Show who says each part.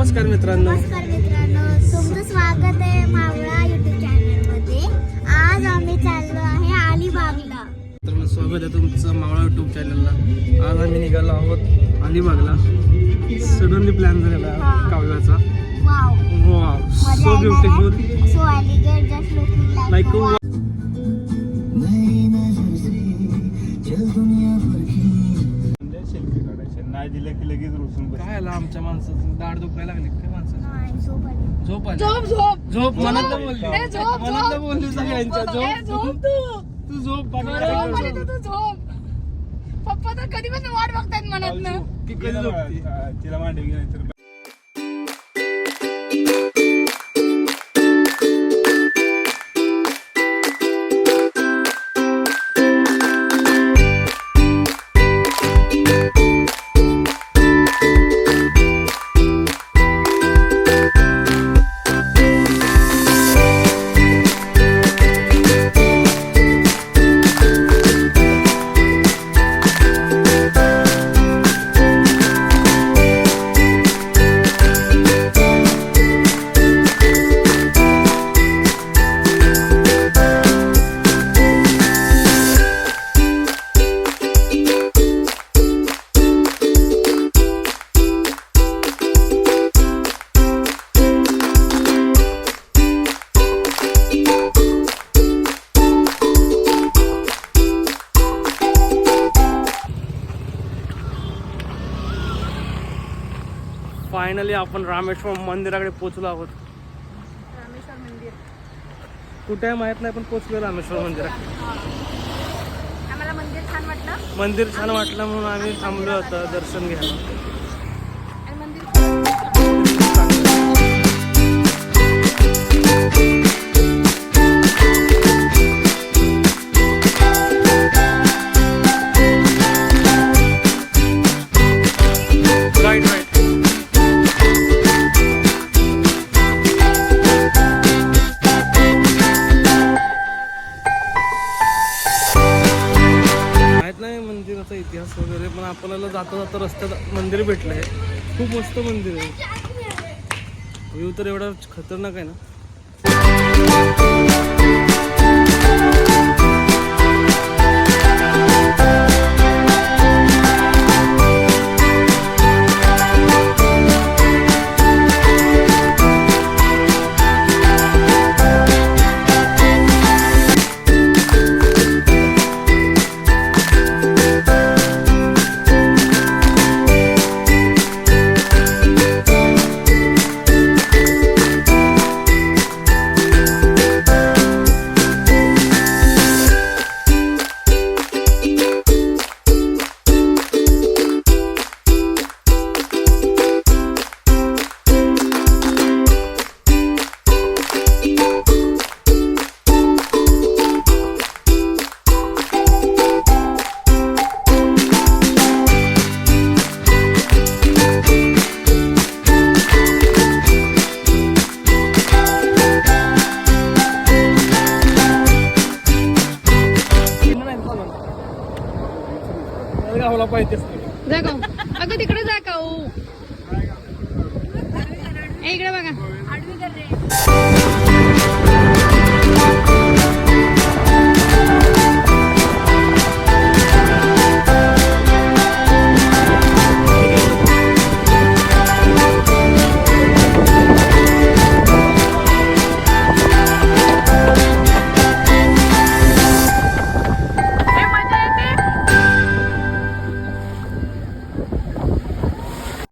Speaker 1: नमस्कार मित्रांनो,
Speaker 2: तुमचं स्वागत आहे मावळा युट्यूब चॅनल मध्ये. आज आम्ही चाललो आहे अलिबागला.
Speaker 1: मित्रांनो स्वागत आहे तुमचं मावळा युट्यूब चॅनलला. आज आम्ही निघालो आहोत अलिबागला. सडनली प्लॅन झालेला आहे कावळ्याचा. Wow, so beautiful,
Speaker 2: so elegant, just looking like
Speaker 3: नाही दिलं की लगेच रुसून
Speaker 1: काय आला आमच्या माणसाचं दाढ दुखायला लागली काय माणसाचं. झोप आली.
Speaker 4: झोप
Speaker 1: झोप मनातलं बोलली,
Speaker 4: झोप,
Speaker 1: मनातलं बोलली सगळ्यांच्या. झोप तू झोप
Speaker 4: झोप. पप्पा तर कधी पण वाट बघतायत मनात.
Speaker 1: ती कधी झोपती.
Speaker 3: तिला मांडवी नाही तर
Speaker 1: फायनली आपण रामेश्वर मंदिराकडे पोहोचलो आहोत.
Speaker 4: रामेश्वर मंदिर
Speaker 1: कुठे आहे माहित नाही, पण पोहोचलो रामेश्वर मंदिरात.
Speaker 4: आम्हाला मंदिर छान वाटलं.
Speaker 1: मंदिर छान वाटलं म्हणून आम्ही थांबलो होतो दर्शन घ्यायला.
Speaker 4: आणि मंदिर
Speaker 1: राईट राईट. माहित नाही मंदिराचा इतिहास वगैरे, पण आपल्याला जाता जाता रस्त्यात मंदिर भेटलं आहे. खूप मस्त मंदिर आहे. व्ह्यू तर एवढा खतरनाक आहे ना. गावाला पाहिजे
Speaker 4: जा का अगं तिकडे जा का. इकडे बघा.